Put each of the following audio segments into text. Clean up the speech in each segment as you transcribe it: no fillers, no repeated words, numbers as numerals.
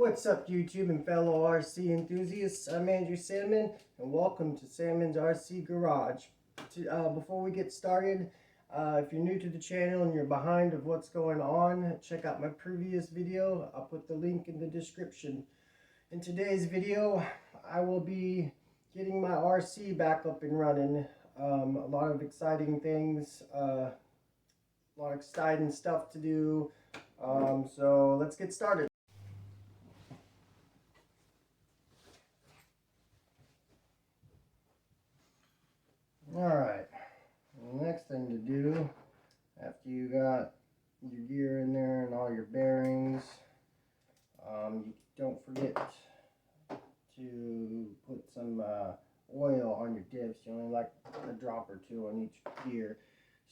What's up, YouTube and fellow RC enthusiasts? I'm Andrew Salmon, and welcome to Salmon's RC Garage. Before we get started, if you're new to the channel and you're behind of what's going on, check out my previous video. I'll put the link in the description. In today's video, I will be getting my RC back up and running. A lot of exciting things, a lot of exciting stuff to do. So let's get started. Alright, the next thing to do after you got your gear in there and all your bearings, you don't forget to put some oil on your dips. You only like a drop or two on each gear.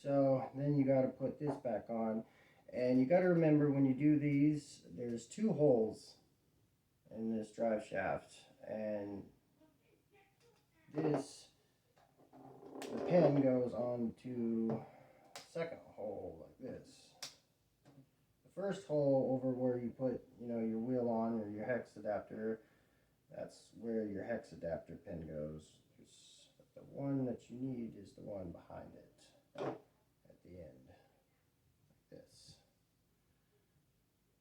So then you got to put this back on, and you got to remember when you do these, there's two holes in this drive shaft, and the pin goes on to the second hole like this. The first hole over where you put, your wheel on or your hex adapter, that's where your hex adapter pin goes. But the one that you need is the one behind it at the end, like this.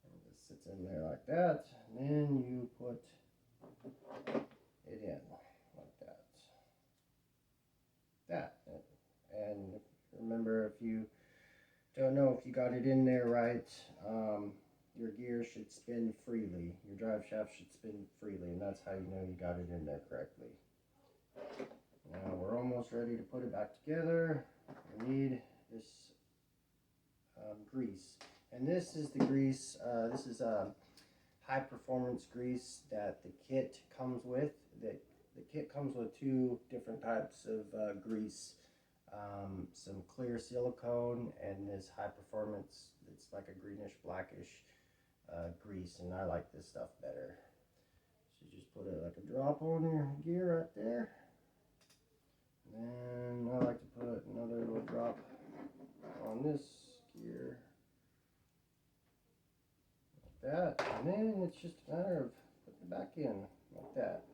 And it sits in there like that, and then you put it in like that. And remember, if you don't know if you got it in there right, your gear should spin freely. Your drive shaft should spin freely, and that's how you know you got it in there correctly. Now we're almost ready to put it back together. We need this grease, and this is the grease. This is high performance grease that the kit comes with. The kit comes with two different types of grease, some clear silicone and this high performance. It's like a greenish blackish grease, and I like this stuff better. So you just put it like a drop on your gear right there, and then I like to put another little drop on this gear like that, and then it's just a matter of putting it back in like that.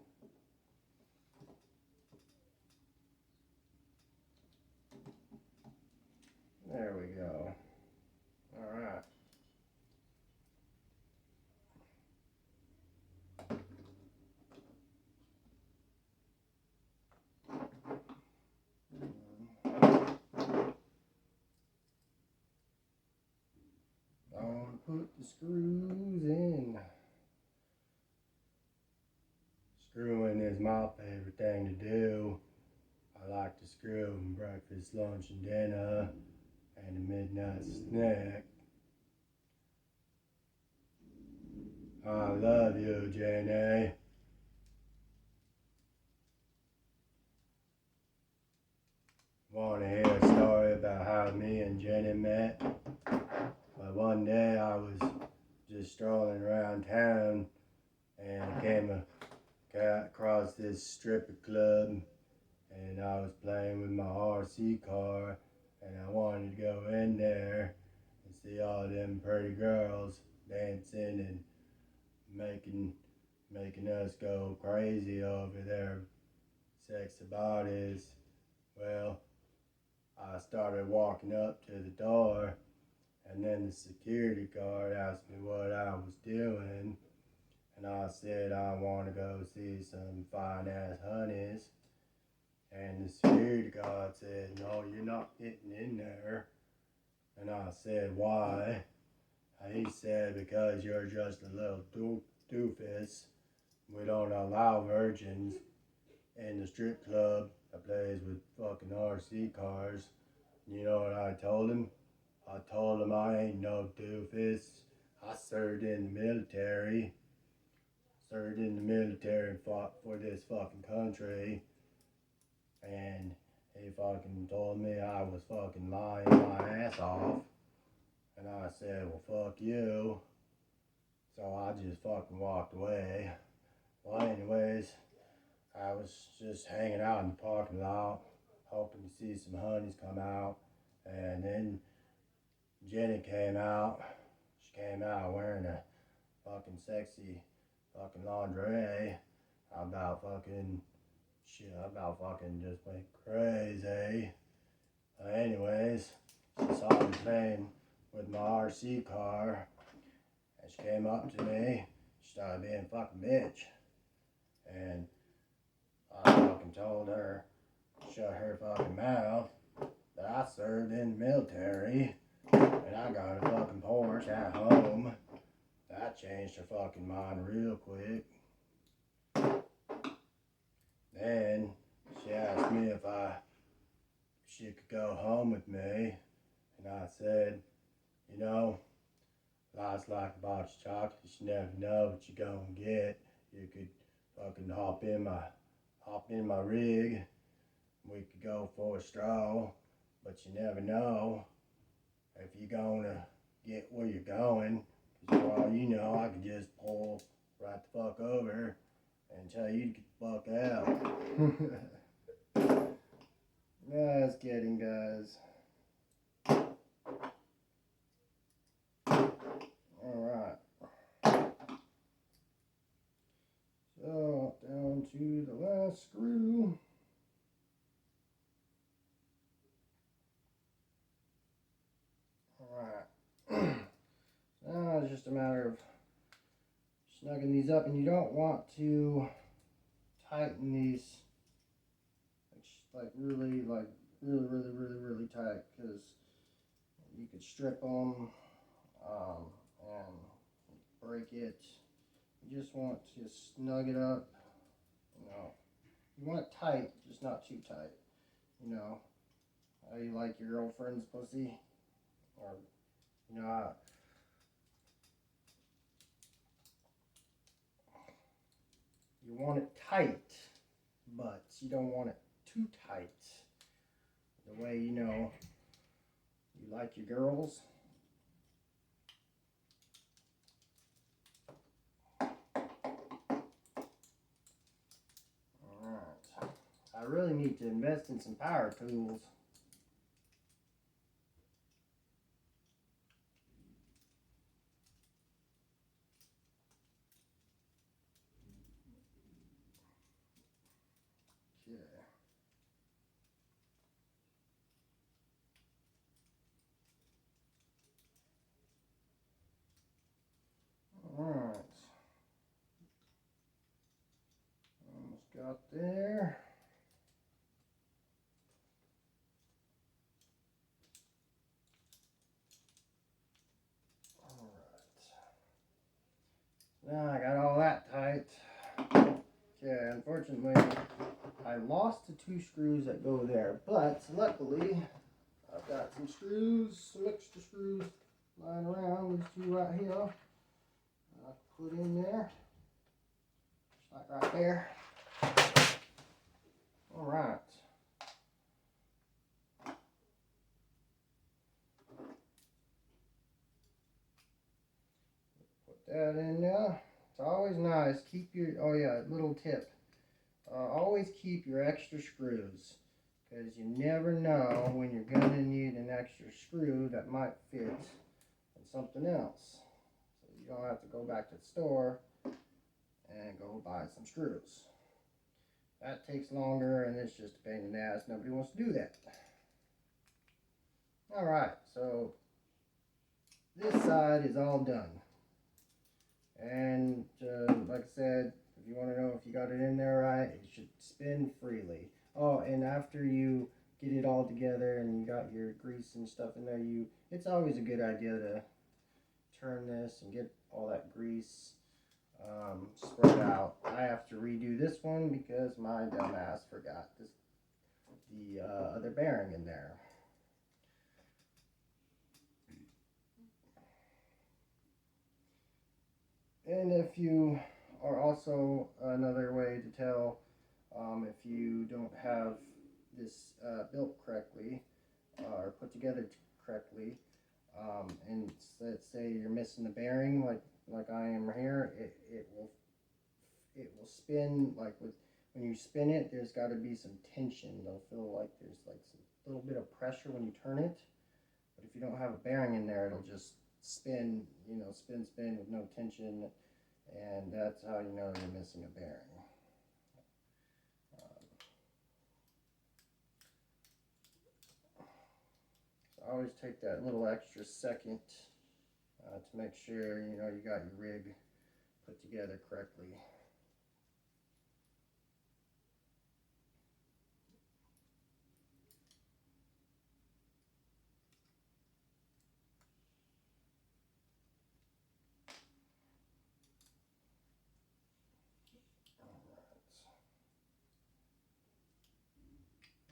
There we go. All right. Gonna put the screws in. Screwing is my favorite thing to do. I like to screw them breakfast, lunch, and dinner, and a midnight snack. I love you, Jenny. Want to hear a story about how me and Jenny met? Well, one day I was just strolling around town and came across this stripper club, and I was playing with my RC car, and I wanted to go in there and see all them pretty girls dancing and making us go crazy over their sexy bodies. Well, I started walking up to the door, and then the security guard asked me what I was doing, and I said I want to go see some fine ass honeys. And the security guard said, "No, you're not getting in there." And I said, "Why?" And he said, "Because you're just a little doofus. We don't allow virgins in the strip club that plays with fucking RC cars." You know what I told him? I told him I ain't no doofus. I served in the military. And fought for this fucking country. And he fucking told me I was fucking lying my ass off. And I said, "Well, fuck you." So I just fucking walked away. Well, anyways, I was just hanging out in the parking lot, hoping to see some honeys come out. And then Jenny came out. She came out wearing a fucking sexy fucking lingerie. I about fucking shit. I about fucking just went crazy. Anyways, she saw me playing with my RC car, and she came up to me. She started being a fucking bitch, and I fucking told her, shut her fucking mouth, that I served in the military, and I got a fucking Porsche at home. That changed her fucking mind real quick. Then she asked me if she could go home with me, and I said, you know, life's like a box of chocolates. You never know what you're gonna get. You could fucking hop in my rig. We could go for a stroll, but you never know if you're gonna get where you're going. Because for all you know, I could just pull right the fuck over and tell you to get the fuck out. Just kidding, guys. Alright. So, down to the last screw. Alright. Now it's just a matter of snugging these up, and you don't want to tighten these really tight, because you could strip them and break it. You just want to snug it up. You want it tight, just not too tight. How you like your girlfriend's pussy, or you want it tight, but you don't want it too tight. The way you like your girls. Alright. I really need to invest in some power tools. Okay. Alright. Almost got there. Now I got all that tight. Okay, unfortunately, I lost the 2 screws that go there, but luckily, I've got some screws, some extra screws lying around. These 2 right here, I'll put in there, just like right there. Alright. Put that in there. It's always nice. Keep your, oh yeah, little tip. Always keep your extra screws, because you never know when you're going to need an extra screw that might fit in something else. So you don't have to go back to the store and go buy some screws. That takes longer, and it's just a pain in the ass. Nobody wants to do that. Alright, so this side is all done. And like I said, if you want to know if you got it in there right, it should spin freely. Oh, and after you get it all together and you got your grease and stuff in there, it's always a good idea to turn this and get all that grease spread out. I have to redo this one because my dumbass forgot the other bearing in there. And if you are also, another way to tell if you don't have this built correctly or put together correctly, and let's say you're missing a bearing like I am here, it will spin when you spin it. There's got to be some tension. They'll feel like there's like some little bit of pressure when you turn it. But if you don't have a bearing in there, it'll just spin, spin with no tension. and that's how you know you're missing a bearing. So I always take that little extra second to make sure you know you got your rig put together correctly.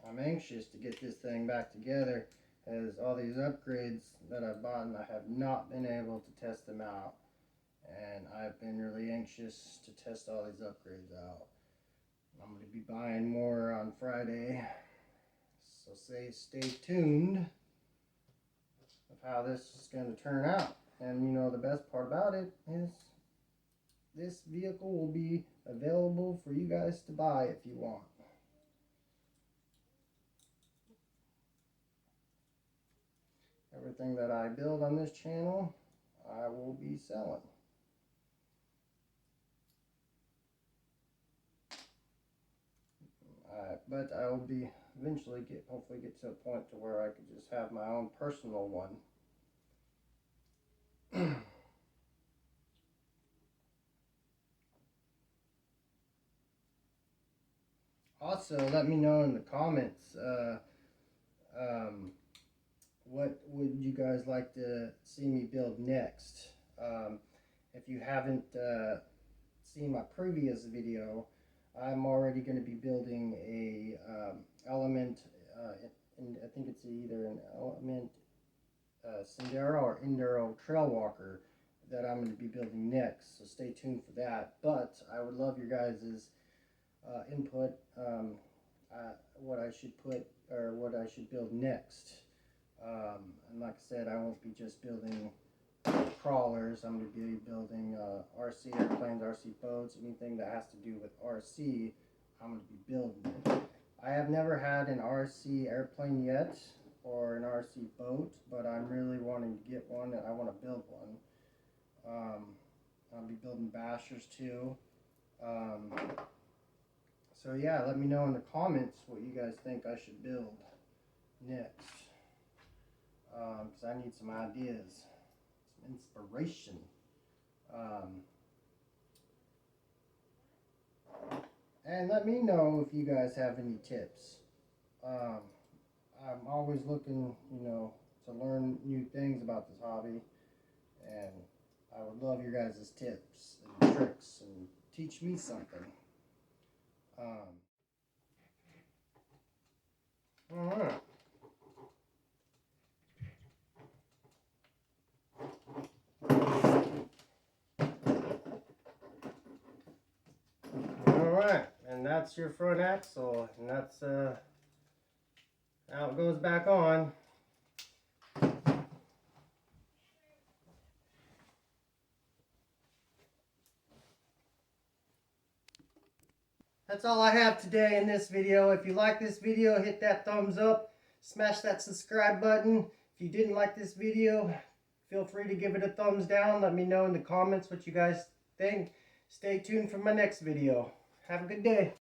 I'm anxious to get this thing back together, as all these upgrades that I've bought, and I have not been able to test them out, and I've been really anxious to test all these upgrades out. I'm going to be buying more on Friday, so stay tuned of how this is going to turn out. And you know, the best part about it is this vehicle will be available for you guys to buy if you want. Everything that I build on this channel, I will be selling. But I will be eventually hopefully get to a point to where I could just have my own personal one. Also, let me know in the comments what would you guys like to see me build next. If you haven't seen my previous video, I'm already going to be building a element, and I think it's either an element Sendero or Enduro trail walker that I'm going to be building next, so stay tuned for that. But I would love your guys' input, what I should put or what I should build next. And like I said, I won't be just building crawlers. I'm going to be building RC airplanes, RC boats, anything that has to do with RC, I'm going to be building. I have never had an RC airplane yet, or an RC boat, but I'm really wanting to get one, and I want to build one. I'll be building bashers too. So yeah, let me know in the comments what you guys think I should build next. Because I need some ideas, some inspiration. And let me know if you guys have any tips. I'm always looking, you know, to learn new things about this hobby, and I would love your guys' tips and tricks, and teach me something. Alright. Alright, and that's your front axle, and that's how it goes back on. That's all I have today in this video. If you like this video, hit that thumbs up, smash that subscribe button. If you didn't like this video, feel free to give it a thumbs down. Let me know in the comments what you guys think. Stay tuned for my next video. Have a good day.